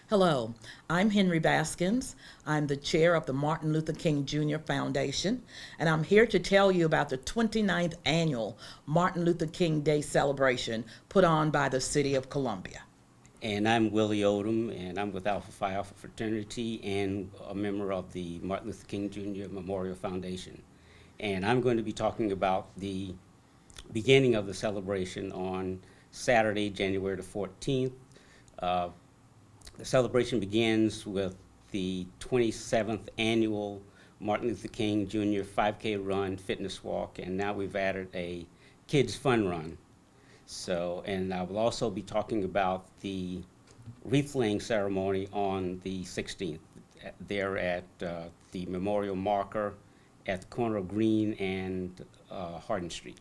Hello, I'm Henri Baskins. I'm the chair of the Martin Luther King Jr. Foundation, and I'm here to tell you about the 29th annual Martin Luther King Day celebration put on by the City of Columbia. And I'm Willie Odom, and I'm with Alpha Phi Alpha Fraternity and a member of the Martin Luther King Jr. Memorial Foundation. And I'm going to be talking about the beginning of the celebration on Saturday, January the 14th. Uh, the celebration begins with the 27th annual Martin Luther King Jr. 5K run fitness walk, and now we've added a kids fun run. So, and I will also be talking about the wreath laying ceremony on the 16th, there at the memorial marker at the corner of Green and Hardin Street.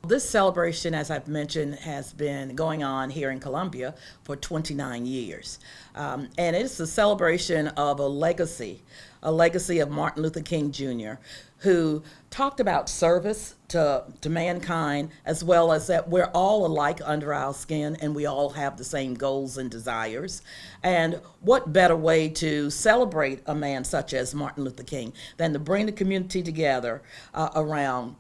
This celebration, as I've mentioned, has been going on here in Columbia for 29 years. And it's a celebration of a legacy of Martin Luther King Jr., who talked about service to mankind, as well as that we're all alike under our skin and we all have the same goals and desires. And what better way to celebrate a man such as Martin Luther King than to bring the community together around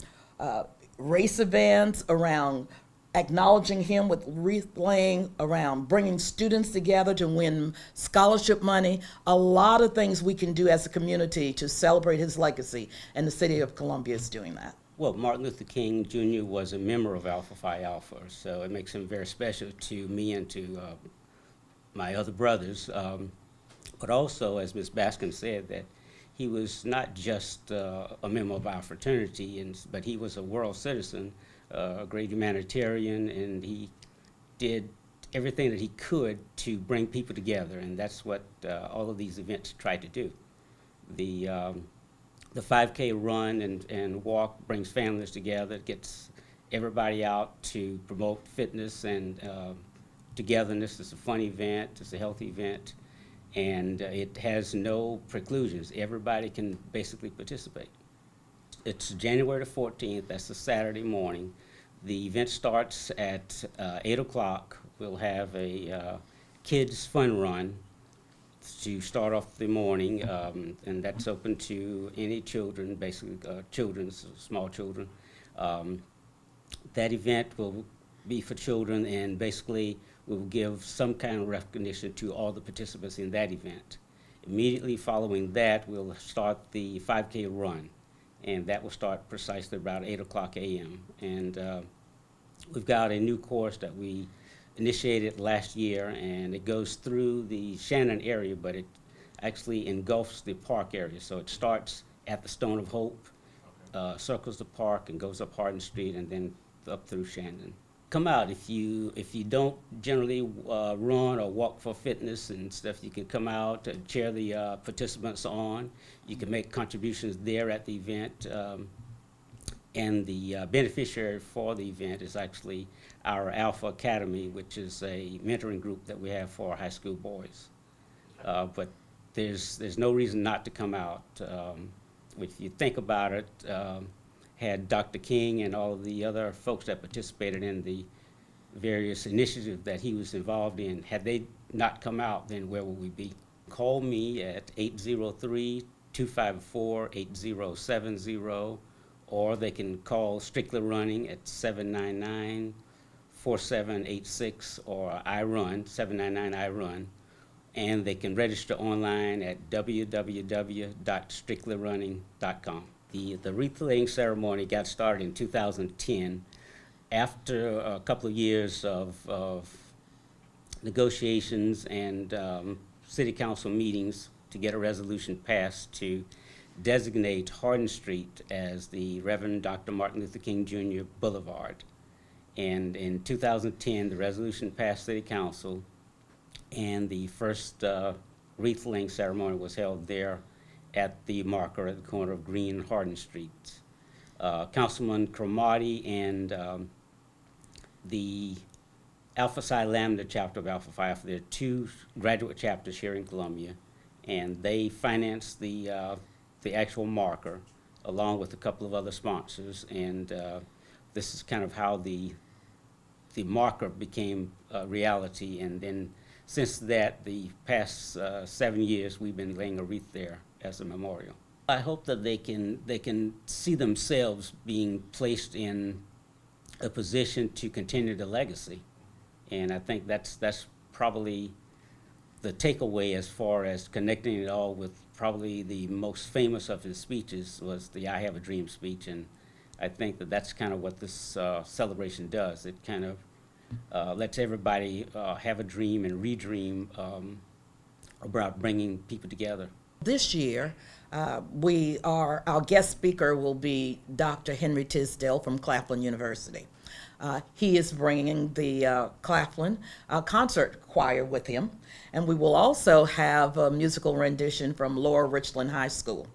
race events, around acknowledging him with wreath laying, around bringing students together to win scholarship money, a lot of things we can do as a community to celebrate his legacy, and the City of Columbia is doing that. Well, Martin Luther King Jr. was a member of Alpha Phi Alpha, so it makes him very special to me and to my other brothers. But also, as Ms. Baskin said, that he was not just a member of our fraternity, but he was a world citizen, a great humanitarian, and he did everything that he could to bring people together, and that's what all of these events try to do. The 5K run and walk brings families together, it gets everybody out to promote fitness and togetherness. It's a fun event, it's a healthy event, and it has no preclusions. Everybody can basically participate. It's January the 14th, that's a Saturday morning. The event starts at 8 o'clock. We'll have a kids fun run to start off the morning, and that's open to any children, basically small children. That event will be for children, and basically we'll give some kind of recognition to all the participants in that event. Immediately following that, we'll start the 5K run, and that will start precisely about 8 o'clock a.m. And we've got a new course that we initiated last year, and it goes through the Shannon area, but it actually engulfs the park area. So it starts at the Stone of Hope, circles the park, and goes up Hardin Street, and then up through Shannon. Come out if you don't generally run or walk for fitness and stuff. You can come out and cheer the participants on. You can make contributions there at the event. And the beneficiary for the event is actually our Alpha Academy, which is a mentoring group that we have for high school boys. But there's no reason not to come out. If you think about it, had Dr. King and all of the other folks that participated in the various initiatives that he was involved in, had they not come out, then where would we be? Call me at 803-254-8070, or they can call Strictly Running at 799-4786, or iRun, 799-iRun, and they can register online at www.strictlyrunning.com. The wreath laying ceremony got started in 2010 after a couple of years of negotiations and city council meetings to get a resolution passed to designate Hardin Street as the Reverend Dr. Martin Luther King Jr. Boulevard. And in 2010, the resolution passed city council, and the first wreath laying ceremony was held there at the marker at the corner of Green and Hardin Street. Councilman Cromartie and the Alpha Psi Lambda chapter of Alpha Phi Alpha, there are two graduate chapters here in Columbia, and they financed the actual marker along with a couple of other sponsors, and this is kind of how the marker became a reality, and then since that, the past 7 years, we've been laying a wreath there as a memorial. I hope that they can see themselves being placed in a position to continue the legacy. And I think that's probably the takeaway as far as connecting it all with probably the most famous of his speeches was the I Have a Dream speech. And I think that that's kind of what this celebration does. It kind of lets everybody have a dream and redream about bringing people together. This year, our guest speaker will be Dr. Henry Tisdale from Claflin University. He is bringing the Claflin concert choir with him, and we will also have a musical rendition from Lower Richland High School.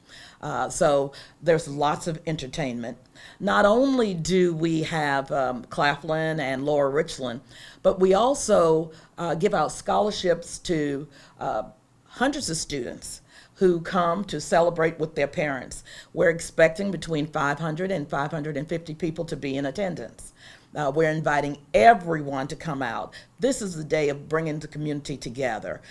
So there's lots of entertainment. Not only do we have Claflin and Lower Richland, but we also give out scholarships to hundreds of students who come to celebrate with their parents. We're expecting between 500 and 550 people to be in attendance. We're inviting everyone to come out. This is the day of bringing the community together.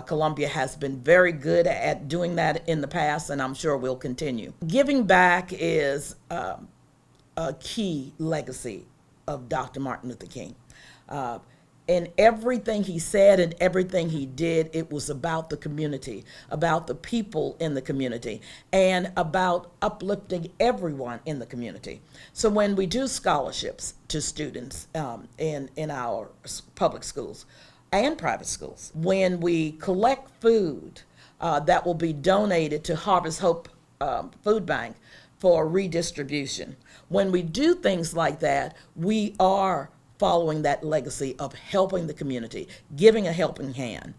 Columbia has been very good at doing that in the past, and I'm sure we'll continue. Giving back is a key legacy of Dr. Martin Luther King. And everything he said and everything he did, it was about the community, about the people in the community, and about uplifting everyone in the community. So when we do scholarships to students in our public schools and private schools, when we collect food that will be donated to Harvest Hope Food Bank for redistribution, when we do things like that, we are following that legacy of helping the community, giving a helping hand,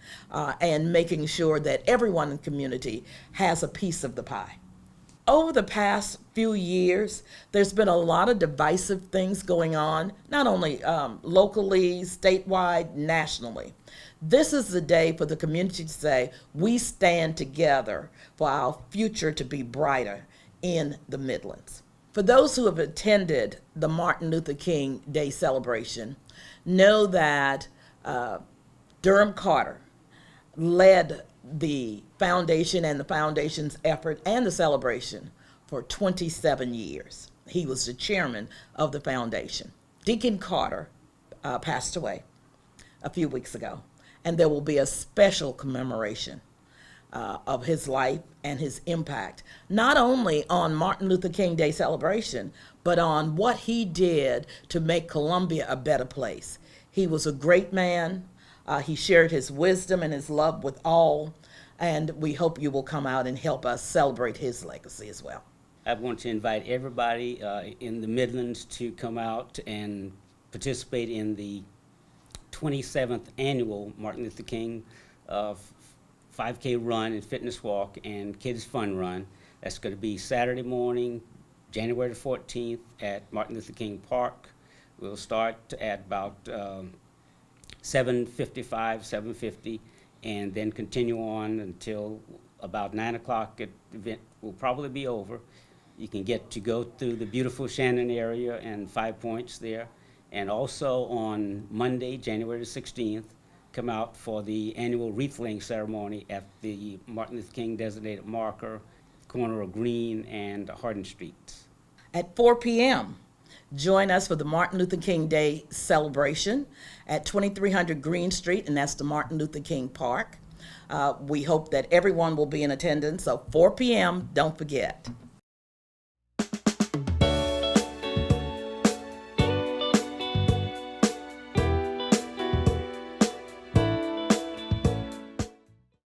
and making sure that everyone in the community has a piece of the pie. Over the past few years, there's been a lot of divisive things going on, not only locally, statewide, nationally. This is the day for the community to say, we stand together for our future to be brighter in the Midlands. For those who have attended the Martin Luther King Day celebration, know that Durham Carter led the foundation and the foundation's effort and the celebration for 27 years. He was the chairman of the foundation. Deacon Carter passed away a few weeks ago, and there will be a special commemoration of his life and his impact, not only on Martin Luther King Day celebration, but on what he did to make Columbia a better place. He was a great man. He shared his wisdom and his love with all, and we hope you will come out and help us celebrate his legacy as well. I want to invite everybody in the Midlands to come out and participate in the 27th annual Martin Luther King 5K run and fitness walk and kids fun run. That's going to be Saturday morning, January the 14th at Martin Luther King Park. We'll start at about 7:55, 7:50, and then continue on until about 9 o'clock. The event will probably be over. You can get to go through the beautiful Shannon area and 5 Points there. And also on Monday, January the 16th, come out for the annual wreath laying ceremony at the Martin Luther King designated marker, corner of Green and Hardin Streets. At 4 p.m., join us for the Martin Luther King Day celebration at 2300 Green Street, and that's the Martin Luther King Park. We hope that everyone will be in attendance, so 4 p.m., don't forget.